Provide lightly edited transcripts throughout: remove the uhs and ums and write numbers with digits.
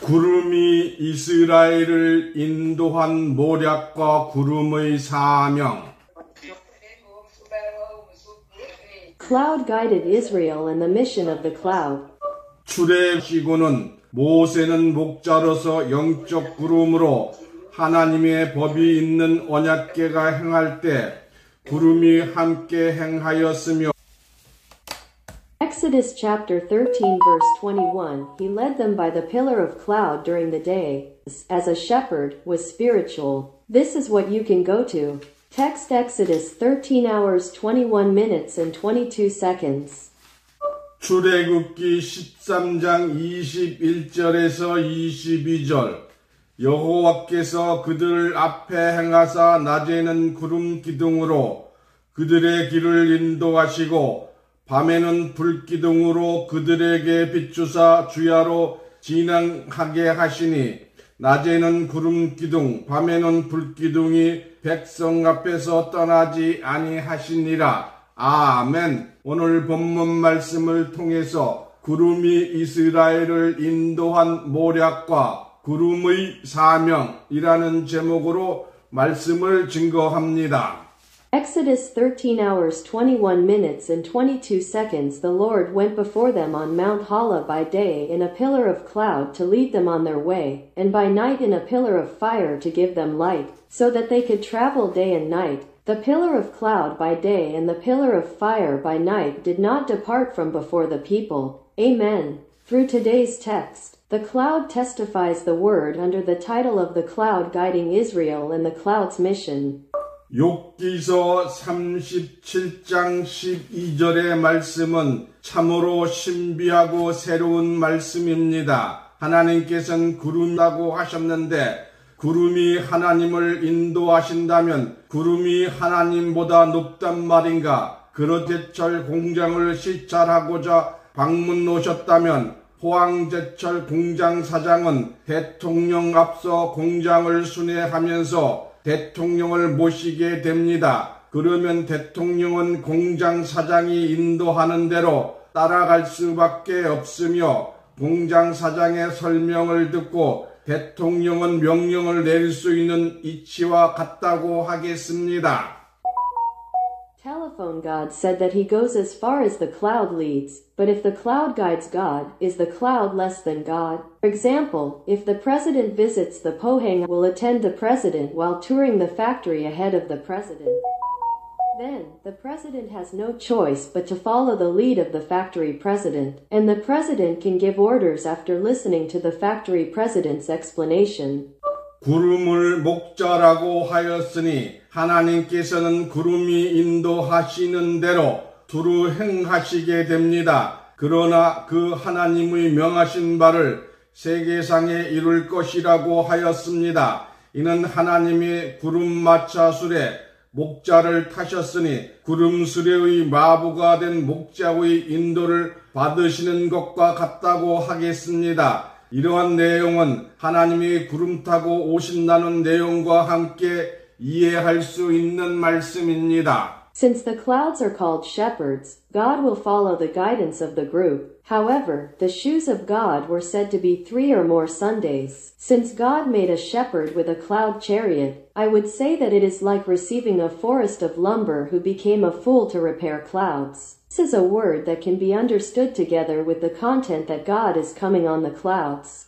구름이 이스라엘을 인도한 모략과 구름의 사명. Cloud guided Israel and the mission of the cloud. 출애굽시고는 모세는 목자로서 영적 구름으로 하나님의 법이 있는 언약궤가 행할 때 구름이 함께 행하였으며. Exodus chapter 13 verse 21, he led them by the pillar of cloud during the day, as a shepherd was spiritual. This is what you can go to. Text Exodus 13 hours 21 minutes and 22 seconds. 출애굽기 13장 21절에서 22절. 여호와께서 그들 앞에 행하사 낮에는 구름 기둥으로 그들의 길을 인도하시고 밤에는 불기둥으로 그들에게 비추사 주야로 진행하게 하시니 낮에는 구름 기둥 밤에는 불기둥이 백성 앞에서 떠나지 아니하시니라. 아멘. 오늘 본문 말씀을 통해서 구름이 이스라엘을 인도한 모략과 구름의 사명이라는 제목으로 말씀을 증거합니다. Exodus 13 hours 21 minutes and 22 seconds. The Lord went before them on Mount Hala by day in a pillar of cloud to lead them on their way, and by night in a pillar of fire to give them light, so that they could travel day and night. The pillar of cloud by day and the pillar of fire by night did not depart from before the people. Amen. Through today's text, the cloud testifies the word under the title of the cloud guiding Israel and the cloud's mission. 욥기서 37장 12절의 말씀은 참으로 신비하고 새로운 말씀입니다. 하나님께서는 구름이라고 하셨는데 구름이 하나님을 인도하신다면 구름이 하나님보다 높단 말인가? 그러제철 공장을 시찰하고자 방문 오셨다면 포항제철 공장 사장은 대통령 앞서 공장을 순회하면서 대통령을 모시게 됩니다. 그러면 대통령은 공장 사장이 인도하는 대로 따라갈 수밖에 없으며 공장 사장의 설명을 듣고 대통령은 명령을 내릴 수 있는 이치와 같다고 하겠습니다. Telephone God said that he goes as far as the cloud leads, but if the cloud guides God, is the cloud less than God? For example, if the president visits the Pohang, will attend the president while touring the factory ahead of the president. Then, the president has no choice but to follow the lead of the factory president, and the president can give orders after listening to the factory president's explanation. 구름을 목자라고 하였으니 하나님께서는 구름이 인도하시는 대로 두루 행하시게 됩니다. 그러나 그 하나님의 명하신 바를 세계상에 이룰 것이라고 하였습니다. 이는 하나님이 구름마차술에 목자를 타셨으니 구름수레의 마부가 된 목자의 인도를 받으시는 것과 같다고 하겠습니다. 이러한 내용은 하나님이 구름 타고 오신다는 내용과 함께 이해할 수 있는 말씀입니다. Since the clouds are called shepherds, God will follow the guidance of the group. However, the shoes of God were said to be 3 or more Sundays. Since God made a shepherd with a cloud chariot, I would say that it is like receiving a forest of lumber who became a fool to repair clouds. This is a word that can be understood together with the content that God is coming on the clouds.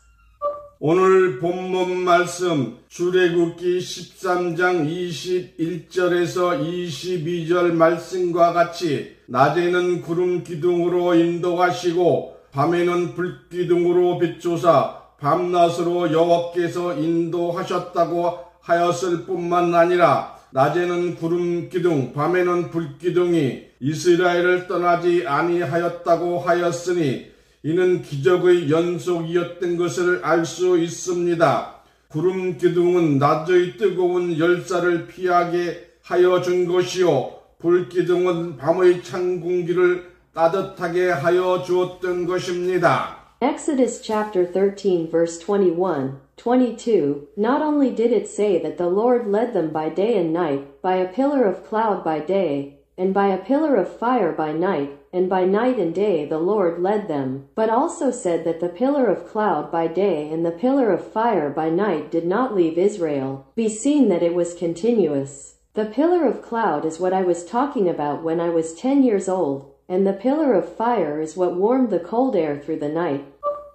오늘 본문 말씀 출애굽기 13장 21절에서 22절 말씀과 같이 낮에는 구름 기둥으로 인도하시고 밤에는 불기둥으로 비추사 밤낮으로 여호와께서 인도하셨다고 하였을 뿐만 아니라 낮에는 구름 기둥 밤에는 불기둥이 이스라엘을 떠나지 아니하였다고 하였으니 이는 기적의 연속이었던 것을 알 수 있습니다. 구름 기둥은 낮의 뜨거운 열사를 피하게 하여 준 것이요 불 기둥은 밤의 찬 공기를 따뜻하게 하여 주었던 것입니다. Exodus chapter 13 verse 21, 22, not only did it say that the Lord led them by day and night, by a pillar of cloud by day, and by a pillar of fire by night, and by night and day the Lord led them. But also said that the pillar of cloud by day and the pillar of fire by night did not leave Israel. Be seen that it was continuous. The pillar of cloud is what I was talking about when I was 10 years old, and the pillar of fire is what warmed the cold air through the night.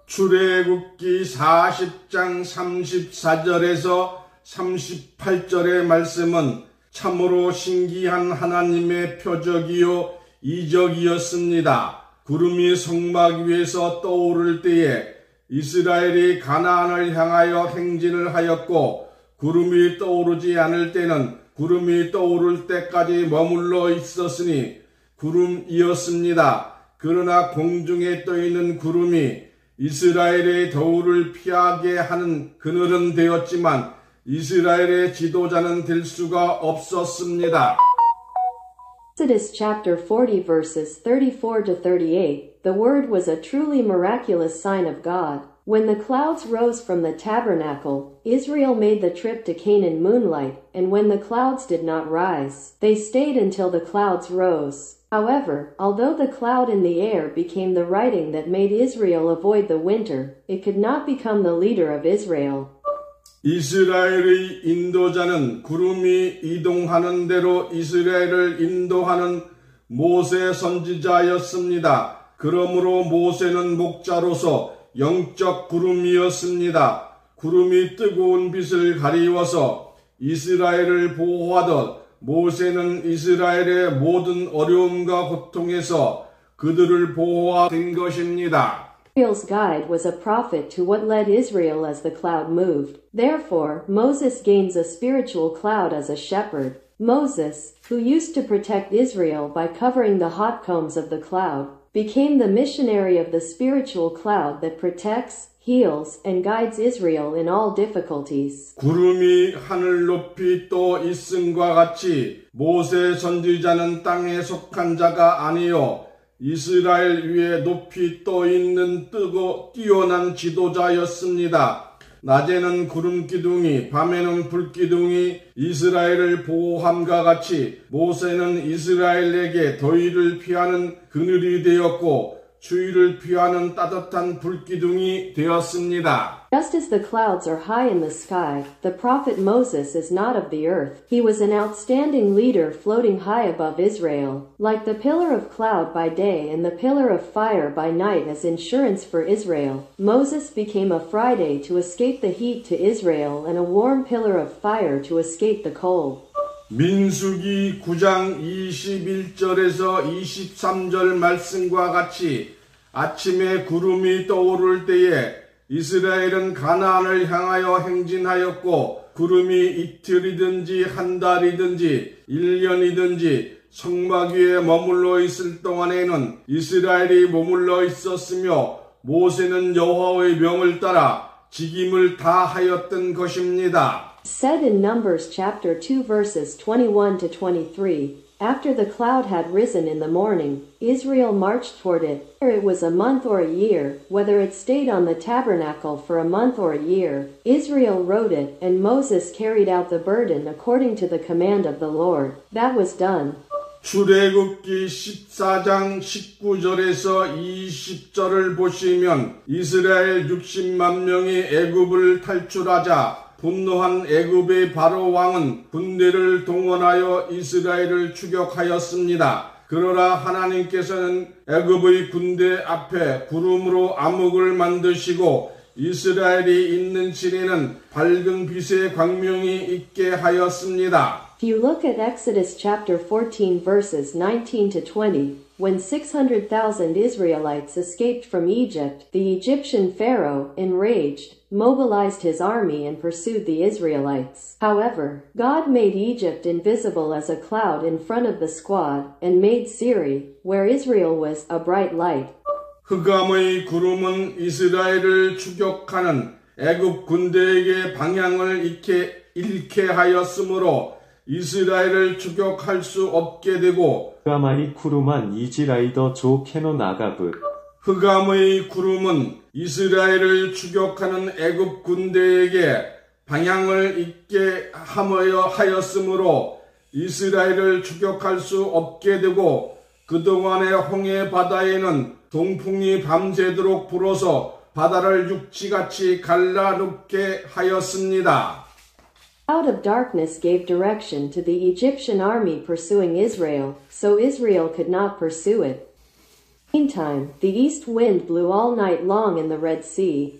출애굽기 40장 34절에서 38절의 말씀은 참으로 신기한 하나님의 표적이요 이적이었습니다. 구름이 성막 위에서 떠오를 때에 이스라엘이 가나안을 향하여 행진을 하였고, 구름이 떠오르지 않을 때는 구름이 떠오를 때까지 머물러 있었으니 구름이었습니다. 그러나 공중에 떠있는 구름이 이스라엘의 더울을 피하게 하는 그늘은 되었지만 이스라엘의 지도자는 될 수가 없었습니다. Exodus chapter 40 verses 34 to 38, the word was a truly miraculous sign of God. When the clouds rose from the tabernacle, Israel made the trip to Canaan moonlight, and when the clouds did not rise, they stayed until the clouds rose. However, although the cloud in the air became the writing that made Israel avoid the winter, it could not become the leader of Israel. 이스라엘의 인도자는 구름이 이동하는 대로 이스라엘을 인도하는 모세 선지자였습니다. 그러므로 모세는 목자로서 영적 구름이었습니다. 구름이 뜨거운 빛을 가리워서 이스라엘을 보호하듯 모세는 이스라엘의 모든 어려움과 고통에서 그들을 보호하던 것입니다. Israel's guide was a prophet to what led Israel as the cloud moved. Therefore, Moses gains a spiritual cloud as a shepherd. Moses, who used to protect Israel by covering the hot combs of the cloud, became the missionary of the spiritual cloud that protects, heals, and guides Israel in all difficulties. 구름이 하늘 높이 떠 있음과 같이 모세 선지자는 땅에 속한 자가 아니요 이스라엘 위에 높이 떠 있는 뛰어난 지도자였습니다. 낮에는 구름 기둥이, 밤에는 불 기둥이 이스라엘을 보호함과 같이 모세는 이스라엘에게 더위를 피하는 그늘이 되었고 추위를 피하는 따뜻한 불 기둥이 되었습니다. Just as the clouds are high in the sky, the prophet Moses is not of the earth. He was an outstanding leader floating high above Israel. Like the pillar of cloud by day and the pillar of fire by night as insurance for Israel, Moses became a Friday to escape the heat to Israel and a warm pillar of fire to escape the cold. 민수기 9장 21절에서 23절 말씀과 같이 아침에 구름이 떠오를 때에 이스라엘은 가나안을 향하여 행진하였고 구름이 이틀이든지 한 달이든지 1년이든지 성막 위에 머물러 있을 동안에는 이스라엘이 머물러 있었으며 모세는 여호와의 명을 따라 직임을 다하였던 것입니다. Said in Numbers chapter 2 verses 21 to 23, after the cloud had risen in the morning, Israel marched toward it, whether it was a month or a year, whether it stayed on the tabernacle for a month or a year. Israel rode it, and Moses carried out the burden according to the command of the Lord. That was done. 출애굽기 14장 19절에서 20절을 보시면 이스라엘 60만 명이 애굽을 탈출하자 분노한 애굽의 바로 왕은 군대를 동원하여 이스라엘을 추격하였습니다. 그러나 하나님께서는 애굽의 군대 앞에 구름으로 암흑을 만드시고 이스라엘이 있는 지리는 밝은 빛의 광명이 있게 하였습니다. If you look at Exodus chapter 14 verses 19 to 20, when 600,000 Israelites escaped from Egypt, the Egyptian Pharaoh, enraged, mobilized his army and pursued the Israelites. However, God made Egypt invisible as a cloud in front of the squad, and made Siri, where Israel was, a bright light. 흑암의 구름은 이스라엘을 추격하는 애굽 군대에게 방향을 잃게 하였으므로 이스라엘을 추격할 수 없게 되고 흑암의 구름은 이지라이더 조 캐논 아가브 흑암의 구름은 이스라엘을 추격하는 애굽 군대에게 방향을 잃게 하였으므로 이스라엘을 추격할 수 없게 되고 그동안의 홍해 바다에는 동풍이 밤새도록 불어서 바다를 육지같이 갈라놓게 하였습니다. Cloud of darkness gave direction to the Egyptian army pursuing Israel, so Israel could not pursue it. Meantime, the east wind blew all night long in the Red Sea,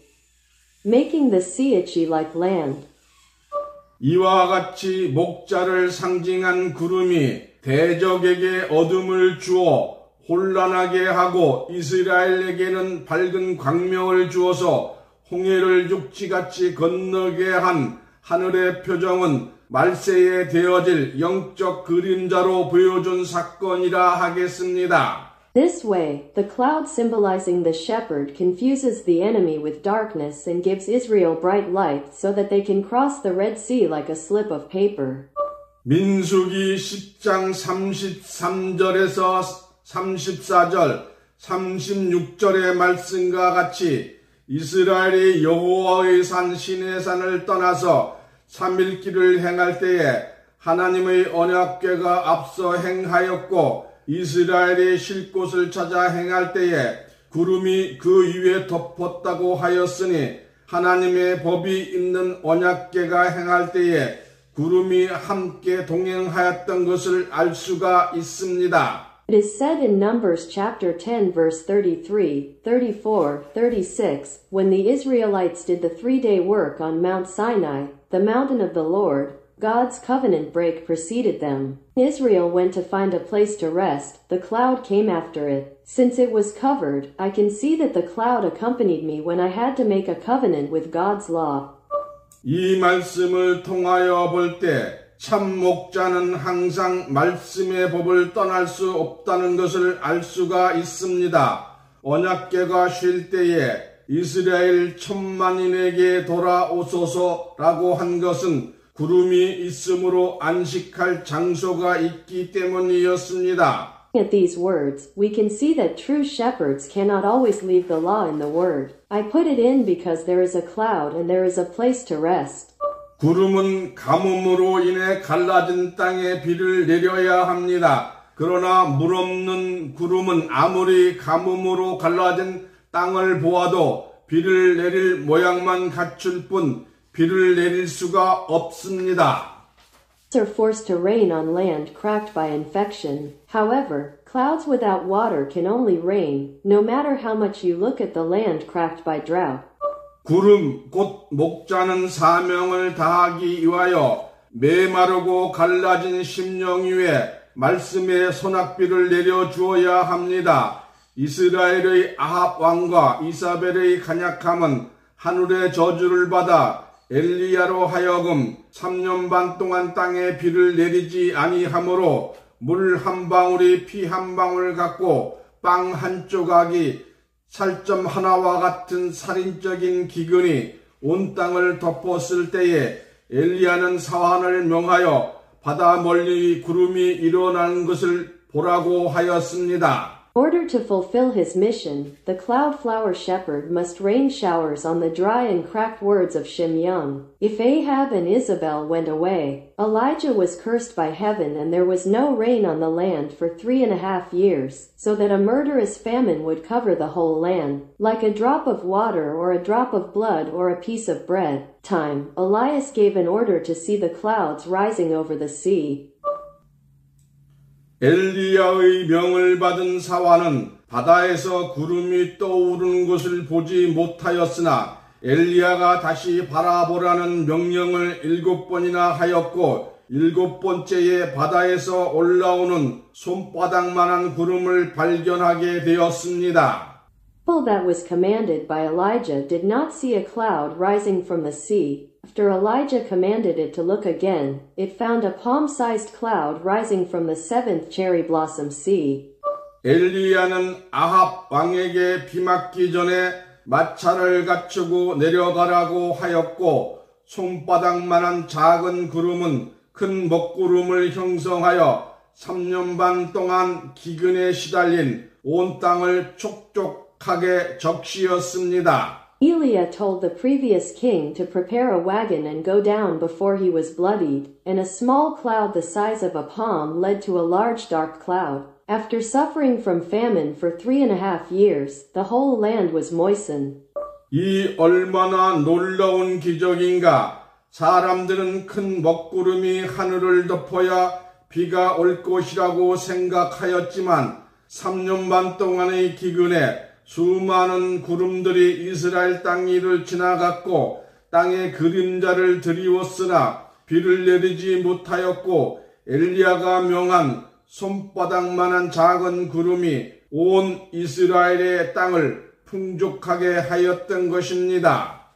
making the sea itchy like land. 이와 같이 목자를 상징한 구름이 대적에게 어둠을 주어 혼란하게 하고 이스라엘에게는 밝은 광명을 주어서 홍해를 육지같이 건너게 한 하늘의 표정은 말세에 되어질 영적 그림자로 보여준 사건이라 하겠습니다. This way, the cloud symbolizing the shepherd confuses the enemy with darkness and gives Israel bright light so that they can cross the Red Sea like a slip of paper. 민수기 10장 33절에서 34절, 36절의 말씀과 같이 이스라엘이 여호와의 산 시내산을 떠나서 3일길을 행할 때에 하나님의 언약궤가 앞서 행하였고 이스라엘이 쉴 곳을 찾아 행할 때에 구름이 그 위에 덮었다고 하였으니 하나님의 법이 있는 언약궤가 행할 때에 구름이 함께 동행하였던 것을 알 수가 있습니다. It is said in Numbers chapter 10 verse 33, 34, 36, when the Israelites did the 3-day work on Mount Sinai, the mountain of the Lord, God's covenant break preceded them. Israel went to find a place to rest, the cloud came after it. Since it was covered, I can see that the cloud accompanied me when I had to make a covenant with God's law. 이 말씀을 통하여 볼 때 참 목자는 항상 말씀의 법을 떠날 수 없다는 것을 알 수가 있습니다. 언약궤가 쉴 때에 이스라엘 천만인에게 돌아오소서라고 한 것은 구름이 있으므로 안식할 장소가 있기 때문이었습니다. At these words, we can see that true shepherds cannot always leave the law in the word. I put it in because there is a cloud and there is a place to rest. 구름은 가뭄으로 인해 갈라진 땅에 비를 내려야 합니다. 그러나 물 없는 구름은 아무리 가뭄으로 갈라진 땅을 보아도 비를 내릴 모양만 갖출 뿐 비를 내릴 수가 없습니다. Are forced to rain on land cracked by infection. However, clouds without water can only rain, no matter how much you look at the land cracked by drought. 구름 곧 목자는 사명을 다하기 위하여 메마르고 갈라진 심령 위에 말씀의 소낙비를 내려주어야 합니다. 이스라엘의 아합 왕과 이사벨의 간약함은 하늘의 저주를 받아 엘리야로 하여금 3년 반 동안 땅에 비를 내리지 아니하므로 물 한 방울이 피 한 방울 같고 빵 한 조각이 살점 하나와 같은 살인적인 기근이 온 땅을 덮었을 때에 엘리야는 사환을 명하여 바다 멀리 구름이 일어나는 것을 보라고 하였습니다. In order to fulfill his mission, the cloud-flower shepherd must rain showers on the dry and cracked words of Shimyon. If Ahab and Isabel went away, Elijah was cursed by heaven and there was no rain on the land for 3.5 years, so that a murderous famine would cover the whole land, like a drop of water or a drop of blood or a piece of bread. Time, Elias gave an order to see the clouds rising over the sea. 엘리야의 명을 받은 사환은 바다에서 구름이 떠오르는 것을 보지 못하였으나 엘리야가 다시 바라보라는 명령을 7번이나 하였고 7번째에 바다에서 올라오는 손바닥만한 구름을 발견하게 되었습니다. All that was commanded by Elijah did not see a cloud rising from the sea. After Elijah commanded it to look again, it found a palm-sized cloud rising from the 7th cherry blossom sea. 엘리야는 아합 왕에게 비 맞기 전에 마차를 갖추고 내려가라고 하였고 손바닥만한 작은 구름은 큰 먹구름을 형성하여 3년 반 동안 기근에 시달린 온 땅을 촉촉하게 적시었습니다. Eliah told the previous king to prepare a wagon and go down before he was bloodied, and a small cloud the size of a palm led to a large dark cloud. After suffering from famine for 3.5 years, the whole land was moistened. 이 얼마나 놀라운 기적인가. 사람들은 큰 먹구름이 하늘을 덮어야 비가 올 것이라고 생각하였지만 3년 반 동안의 기근에 수많은 구름들이 이스라엘 땅 위를 지나갔고 땅의 그림자를 드리웠으나 비를 내리지 못하였고 엘리야가 명한 손바닥만한 작은 구름이 온 이스라엘의 땅을 풍족하게 하였던 것입니다.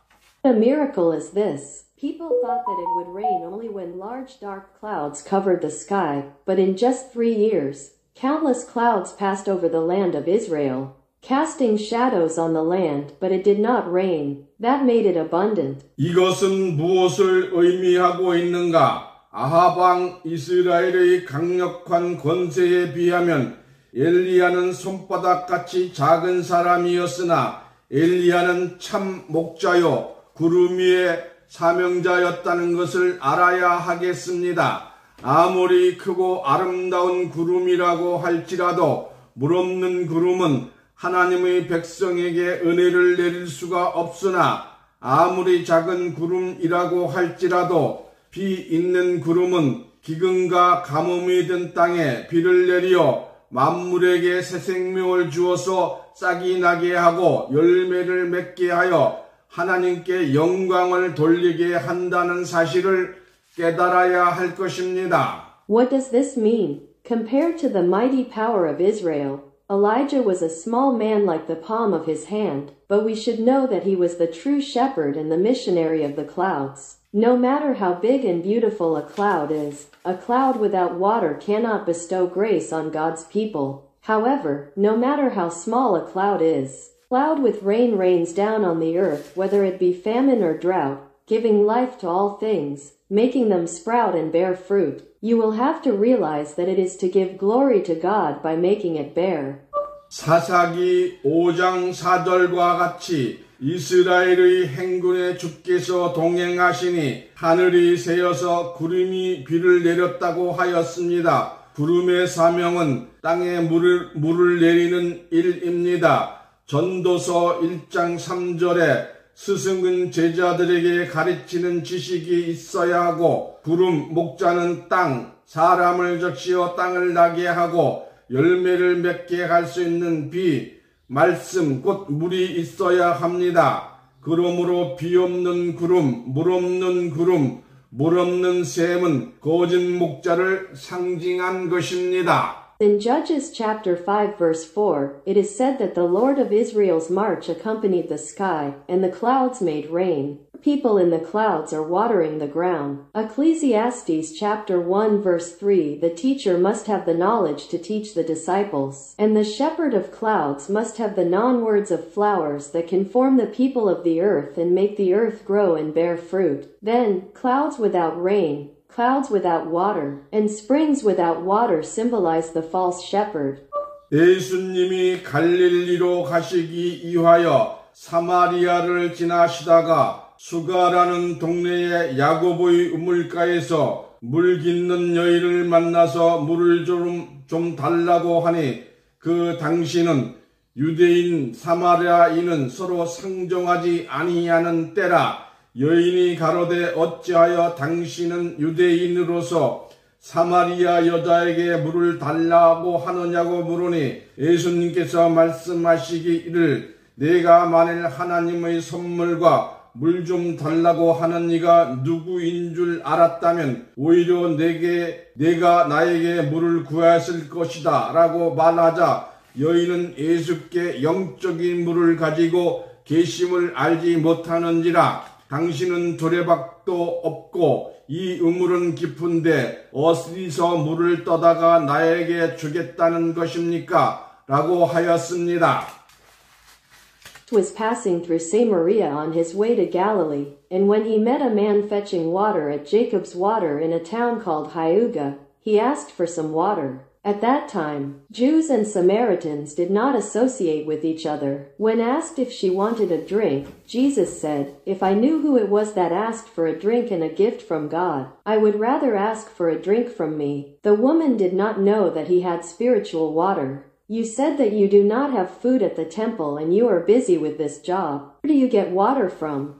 What a miracle is this! People thought that it would rain only when large dark clouds covered the sky, but in just 3 years, countless clouds passed over the land of Israel, casting shadows on the land, but it did not rain. That made it abundant. 이것은 무엇을 의미하고 있는가? 아합 왕 이스라엘의 강력한 권세에 비하면 엘리야는 손바닥같이 작은 사람이었으나 엘리야는 참 목자요 구름 위의 사명자였다는 것을 알아야 하겠습니다. 아무리 크고 아름다운 구름이라고 할지라도 물 없는 구름은 하나님의 백성에게 은혜를 내릴 수가 없으나 아무리 작은 구름이라고 할지라도 비 있는 구름은 기근과 가뭄이 든 땅에 비를 내려 만물에게 새 생명을 주어서 싹이 나게 하고 열매를 맺게 하여 하나님께 영광을 돌리게 한다는 사실을 깨달아야 할 것입니다. What does this mean? Compared to the mighty power of Israel, Elijah was a small man like the palm of his hand, but we should know that he was the true shepherd and the missionary of the clouds. No matter how big and beautiful a cloud is, a cloud without water cannot bestow grace on God's people. However, no matter how small a cloud is, cloud with rain rains down on the earth, whether it be famine or drought, giving life to all things, making them sprout and bear fruit. You will have to realize that it is to give glory to God by making it bear. 사사기 5장 4절과 같이 이스라엘의 행군에 주께서 동행하시니 하늘이 새어서 구름이 비를 내렸다고 하였습니다. 구름의 사명은 땅에 물을 내리는 일입니다. 전도서 1장 3절에 스승은 제자들에게 가르치는 지식이 있어야 하고 구름 목자는 땅 사람을 적시어 땅을 나게 하고 열매를 맺게 할 수 있는 비 말씀 곧 물이 있어야 합니다. 그러므로 비 없는 구름 물 없는 구름 물 없는 샘은 거짓 목자를 상징한 것입니다. In Judges chapter 5 verse 4, it is said that the Lord of Israel's march accompanied the sky, and the clouds made rain. People in the clouds are watering the ground. Ecclesiastes chapter 1 verse 3, the teacher must have the knowledge to teach the disciples, and the shepherd of clouds must have the non-words of flowers that can form the people of the earth and make the earth grow and bear fruit. Then, clouds without rain, clouds without water, and springs without water symbolize the false shepherd. 예수님이 갈릴리로 가시기 이하여 사마리아를 지나시다가 수가라는 동네의 야고보의 우물가에서 물 깃는 여인을 만나서 물을 좀 달라고 하니 그 당시는 유대인 사마리아인은 서로 상종하지 아니하는 때라. 여인이 가로되 어찌하여 당신은 유대인으로서 사마리아 여자에게 물을 달라고 하느냐고 물으니 예수님께서 말씀하시기를 내가 만일 하나님의 선물과 물 좀 달라고 하는 이가 누구인 줄 알았다면 오히려 내가 나에게 물을 구했을 것이다 라고 말하자 여인은 예수께 영적인 물을 가지고 계심을 알지 못하는지라 당신은 두레박도 없고 이 우물은 깊은데 어디서 물을 떠다가 나에게 주겠다는 것입니까? 라고 하였습니다. Was passing through Samaria on his way to Galilee, and when he met a man fetching water at Jacob's water in a town called Hyuga, he asked for some water. At that time, Jews and Samaritans did not associate with each other. When asked if she wanted a drink, Jesus said, "If I knew who it was that asked for a drink and a gift from God, I would rather ask for a drink from me." The woman did not know that he had spiritual water. "You said that you do not have food at the temple and you are busy with this job. Where do you get water from?"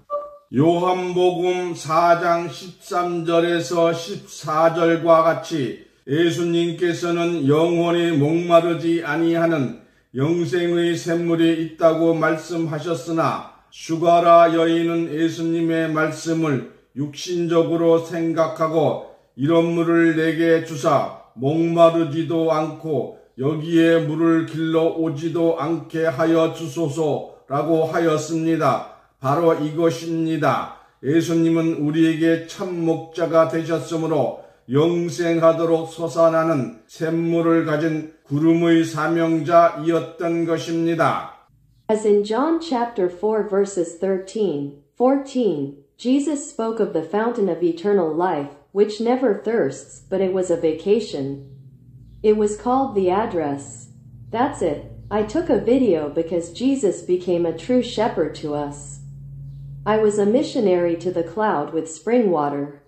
요한복음 4장 13절에서 14절과 같이 예수님께서는 영원히 목마르지 아니하는 영생의 샘물이 있다고 말씀하셨으나 슈가라 여인은 예수님의 말씀을 육신적으로 생각하고 이런 물을 내게 주사 목마르지도 않고 여기에 물을 길러 오지도 않게 하여 주소서라고 하였습니다. 바로 이것입니다. 예수님은 우리에게 참 목자가 되셨으므로 영생하도록 솟아나는 샘물을 가진 구름의 사명자이었던 것입니다. As in John chapter 4 verses 13-14, Jesus spoke of the fountain of eternal life, which never thirsts, but it was a vacation. It was called the address. That's it. I took a video because Jesus became a true shepherd to us. I was a missionary to the cloud with spring water.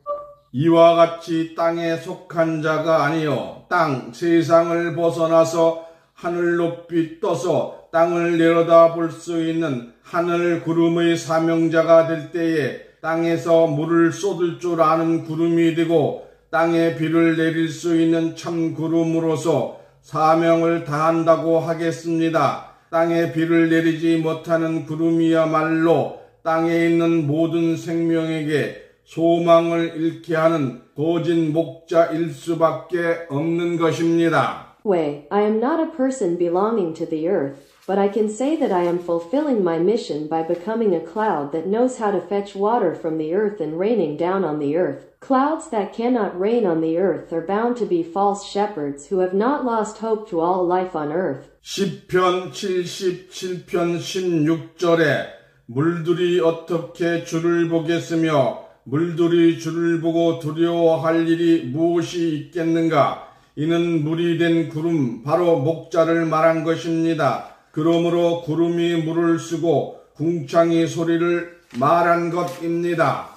이와 같이 땅에 속한 자가 아니요 땅 세상을 벗어나서 하늘 높이 떠서 땅을 내려다 볼 수 있는 하늘 구름의 사명자가 될 때에 땅에서 물을 쏟을 줄 아는 구름이 되고 땅에 비를 내릴 수 있는 참 구름으로서 사명을 다한다고 하겠습니다. 땅에 비를 내리지 못하는 구름이야말로 땅에 있는 모든 생명에게 소망을 잃게 하는 거짓 목자일 수밖에 없는 것입니다. Way, I am not a person belonging to the earth, but I can say that I am fulfilling my mission by becoming a cloud that knows how to fetch water from the earth and raining down on the earth. Clouds that cannot rain on the earth are bound to be false shepherds who have not lost hope to all life on earth. 시편 77편 16절에 물들이 어떻게 주를 보겠으며 물들이 주를 보고 두려워할 일이 무엇이 있겠는가? 이는 물이 된 구름, 바로 목자를 말한 것입니다. 그러므로 구름이 물을 쓰고 궁창이 소리를 말한 것입니다.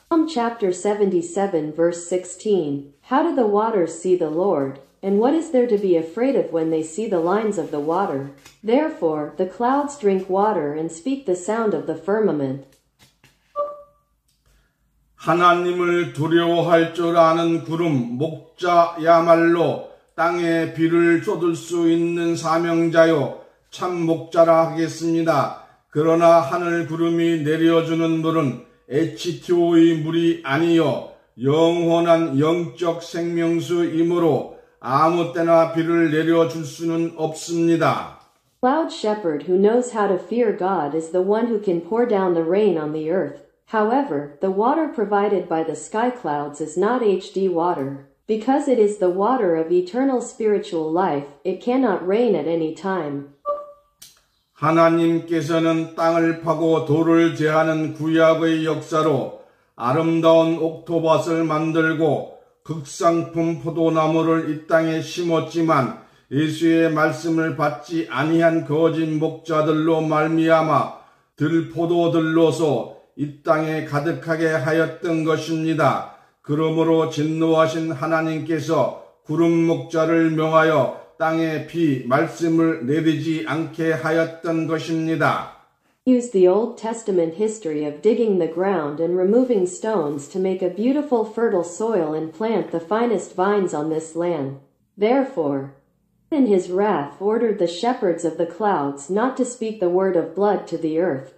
Psalm chapter 77 verse 16. How do the waters see the Lord? And what is there to be afraid of when they see the lines of the water? Therefore, the clouds drink water and speak the sound of the firmament. 하나님을 두려워할 줄 아는 구름, 목자야말로 땅에 비를 쏟을 수 있는 사명자요, 참 목자라 하겠습니다. 그러나 하늘 구름이 내려주는 물은 H2O의 물이 아니요 영원한 영적 생명수이므로 아무 때나 비를 내려줄 수는 없습니다. Cloud shepherd who knows how to fear God is the one who can pour down the rain on the earth. However, the water provided by the sky clouds is not HD water. Because it is the water of eternal spiritual life, it cannot rain at any time. 하나님께서는 땅을 파고 돌을 제하는 구약의 역사로 아름다운 옥토밭을 만들고 극상품 포도나무를 이 땅에 심었지만 예수의 말씀을 받지 아니한 거짓 목자들로 말미암아 들포도들로서 이 땅에 가득하게 하였던 것입니다. 그러므로 진노하신 하나님께서 구름 목자를 명하여 땅에 비 말씀을 내리지 않게 하였던 것입니다. Use the Old Testament history of digging the ground and removing stones to make a beautiful fertile soil and plant the finest vines on this land. Therefore, in his wrath ordered the shepherds of the clouds not to speak the word of blood to the earth.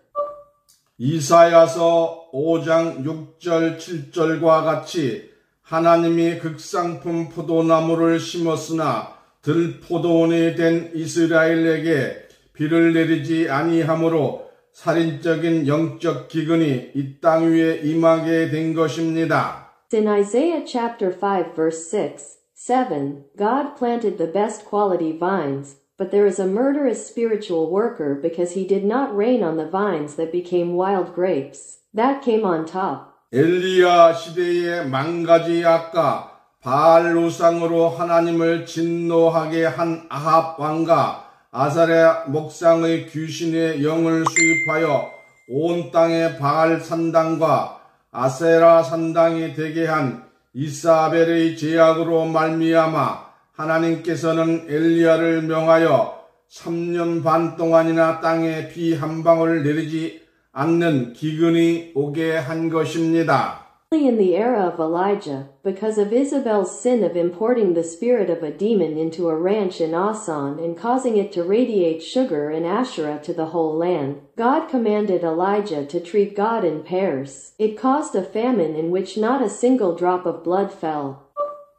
이사야서 5장 6절 7절과 같이 하나님이 극상품 포도나무를 심었으나 들포도원이 된 이스라엘에게 비를 내리지 아니하므로 살인적인 영적 기근이 이 땅 위에 임하게 된 것입니다. In Isaiah chapter 5 verse 6, 7, God planted the best quality vines, but there is a murderous spiritual worker because he did not rain on the vines that became wild grapes. That came on top. 엘리야 시대의 망가지 악가 바알 우상으로 하나님을 진노하게 한 아합 왕과 아사랴 목상의 귀신의 영을 수입하여 온 땅에 바알 산당과 아세라 산당이 되게 한 이사벨의 제약으로 말미암아 하나님께서는 엘리야를 명하여 3년 반 동안이나 땅에 비 한 방울 내리지 않는 기근이 오게 한 것입니다. In the era of Elijah, because of Isabel's sin of importing the spirit of a demon into a ranch in Asan and causing it to radiate sugar and Asherah to the whole land, God commanded Elijah to treat God in pairs. It caused a famine in which not a single drop of blood fell.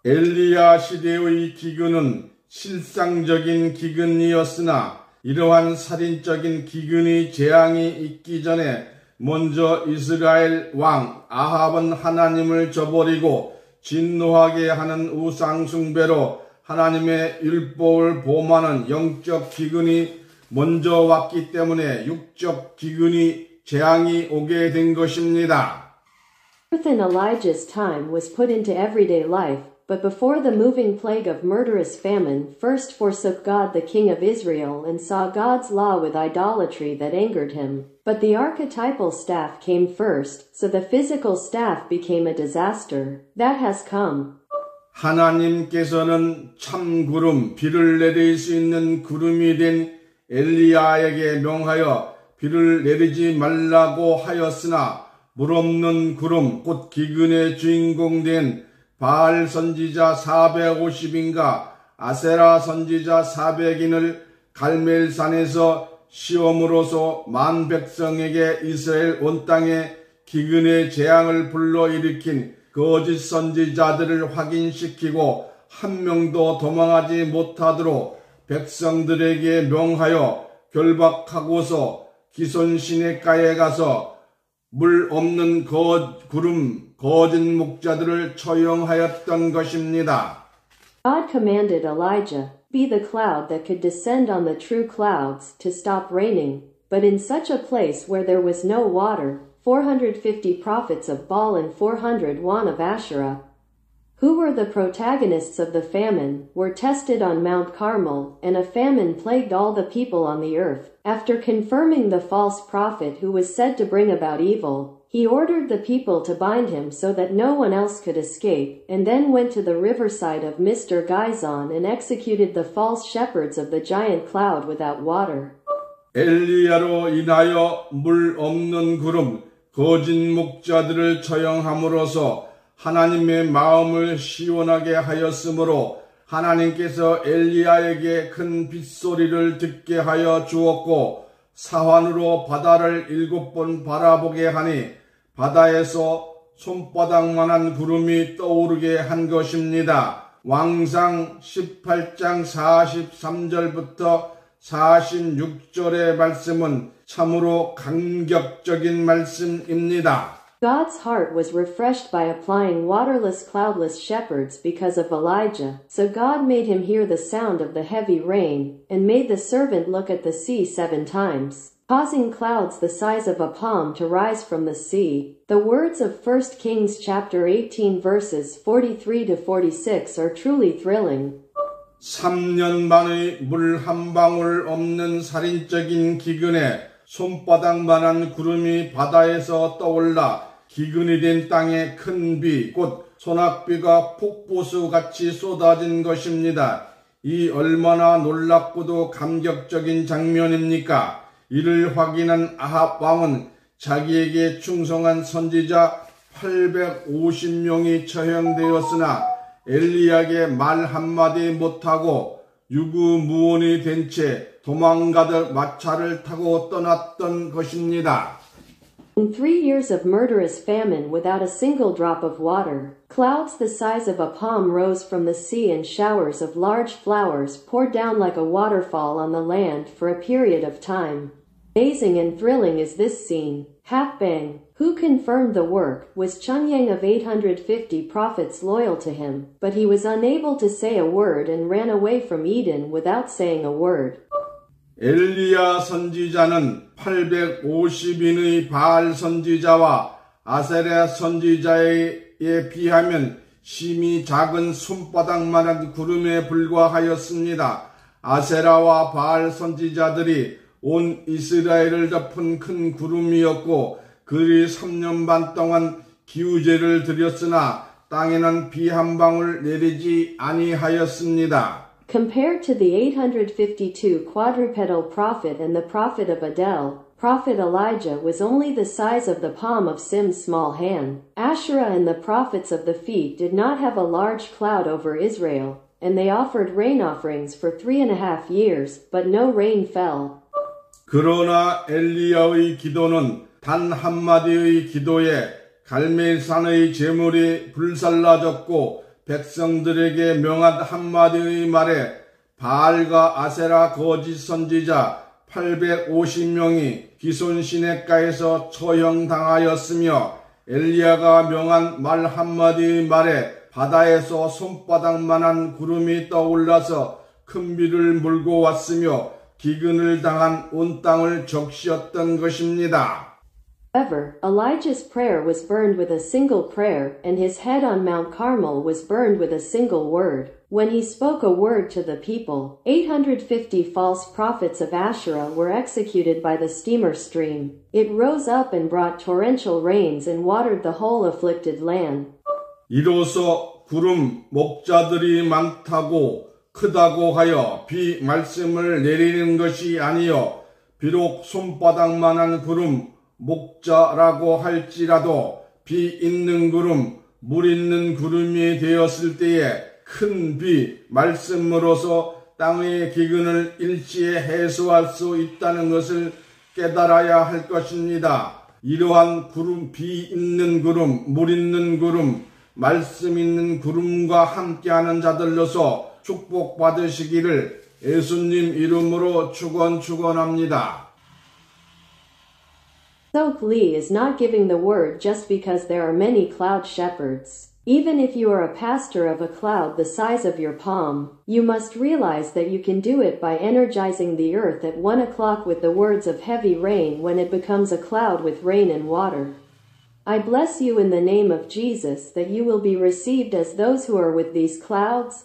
엘리야 시대의 기근은 실상적인 기근이었으나 이러한 살인적인 기근이 재앙이 있기 전에 먼저 이스라엘 왕 아합은 하나님을 저버리고 진노하게 하는 우상 숭배로 하나님의 율법을 범하는 영적 기근이 먼저 왔기 때문에 육적 기근이 재앙이 오게 된 것입니다. Truth in Elijah's time was put into everyday life, but before the moving plague of murderous famine first forsook God the King of Israel and saw God's law with idolatry that angered him. But the archetypal staff came first, so the physical staff became a disaster. That has come. 하나님께서는 참구름, 비를 내릴 수 있는 구름이 된 엘리야에게 명하여 비를 내리지 말라고 하였으나 물 없는 구름, 곧 기근의 주인공 된 바알 선지자 450인가 아세라 선지자 400인을 갈멜산에서 시험으로서 만 백성에게 이스라엘 온 땅에 기근의 재앙을 불러일으킨 거짓 선지자들을 확인시키고 한 명도 도망하지 못하도록 백성들에게 명하여 결박하고서 기손 시내가에 가서 물 없는 구름 거짓 목자들을 처형하였던 것입니다. God commanded Elijah, "Be the cloud that could descend on the true clouds to stop raining," but in such a place where there was no water, 450 prophets of Baal and 400 of Asherah, who were the protagonists of the famine, were tested on Mount Carmel, and a famine plagued all the people on the earth. After confirming the false prophet who was said to bring about evil, he ordered the people to bind him so that no one else could escape, and then went to the riverside of Mr. Gizon and executed the false shepherds of the giant cloud without water. 엘리야로 인하여 물 없는 구름, 거짓 목자들을 처형함으로써 하나님의 마음을 시원하게 하였으므로 하나님께서 엘리야에게 큰 빗소리를 듣게 하여 주었고 사환으로 바다를 7번 바라보게 하니 바다에서 손바닥만한 구름이 떠오르게 한 것입니다. 왕상 18장 43절부터 46절의 말씀은 참으로 감격적인 말씀입니다. God's heart was refreshed by applying waterless, cloudless shepherds because of Elijah, so God made him hear the sound of the heavy rain, and made the servant look at the sea 7 times, causing clouds the size of a palm to rise from the sea. The words of 1 Kings chapter 18 verses 43 to 46 are truly thrilling. 3년 만의 물 한 방울 없는 살인적인 기근에 손바닥만한 구름이 바다에서 떠올라 기근이 된 땅에 큰 비, 곧 소낙비가 폭포수같이 쏟아진 것입니다. 이 얼마나 놀랍고도 감격적인 장면입니까? 이를 확인한 아합 왕은 자기에게 충성한 선지자 850명이 처형되었으나 엘리야에게 말 한마디 못하고 유구무원이 된 채 도망가듯 마차를 타고 떠났던 것입니다. In 3 years of murderous famine without a single drop of water, clouds the size of a palm rose from the sea and showers of large flowers poured down like a waterfall on the land for a period of time. Amazing and thrilling is this scene. Hapbang, who confirmed the work, was Chungyang of 850 prophets loyal to him, but he was unable to say a word and ran away from Eden without saying a word. 엘리야 선지자는 850인의 바알 선지자와 아세랴 선지자에 비하면 심히 작은 손바닥만한 구름에 불과하였습니다. 아세라와 바알 선지자들이 온 이스라엘을 덮은 큰 구름이었고 그리 3년 반 동안 기우제를 드렸으나 땅에는 비 한 방울 내리지 아니하였습니다. Compared to the 852 quadrupedal prophet and the prophet of Adel, Prophet Elijah was only the size of the palm of Sim's small hand. Asherah and the prophets of the feet did not have a large cloud over Israel, and they offered rain offerings for 3.5 years, but no rain fell. 그러나 엘리야의 기도는 단 한마디의 기도에 갈멜산의 제물이 불살라졌고 백성들에게 명한 한마디의 말에 바알과 아세라 거짓 선지자 850명이 기손시냇가에서 처형당하였으며 엘리야가 명한 말 한마디의 말에 바다에서 손바닥만한 구름이 떠올라서 큰 비를 몰고 왔으며 기근을 당한 온 땅을 적시었던 것입니다. However, Elijah's prayer was burned with a single prayer, and his head on Mount Carmel was burned with a single word. When he spoke a word to the people, 850 false prophets of Asherah were executed by the steamer stream. It rose up and brought torrential rains and watered the whole afflicted land. 이로써 구름 목자들이 많다고 크다고 하여 비 말씀을 내리는 것이 아니요 비록 손바닥만한 구름 목자라고 할지라도 비 있는 구름, 물 있는 구름이 되었을 때에 큰 비 말씀으로서 땅의 기근을 일시에 해소할 수 있다는 것을 깨달아야 할 것입니다. 이러한 구름, 비 있는 구름, 물 있는 구름, 말씀 있는 구름과 함께하는 자들로서 축복받으시기를 예수님 이름으로 축원합니다. Sok Lee is not giving the word just because there are many cloud shepherds. Even if you are a pastor of a cloud the size of your palm, you must realize that you can do it by energizing the earth at 1 o'clock with the words of heavy rain when it becomes a cloud with rain and water. I bless you in the name of Jesus that you will be received as those who are with these clouds,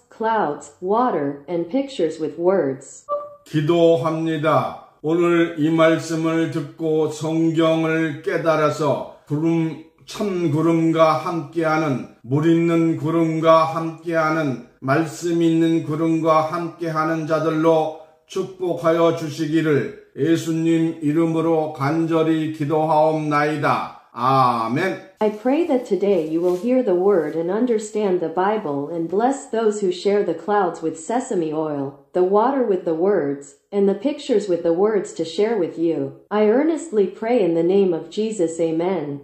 water, and pictures with words. 기도합니다. 오늘 이 말씀을 듣고 성경을 깨달아서 참 구름과 함께하는 물 있는 구름과 함께하는 말씀 있는 구름과 함께하는 자들로 축복하여 주시기를 예수님 이름으로 간절히 기도하옵나이다. 아멘. I pray that today you will hear the word and understand the Bible and bless those who share the clouds with sesame oil, the water with the words, and the pictures with the words to share with you. I earnestly pray in the name of Jesus. Amen.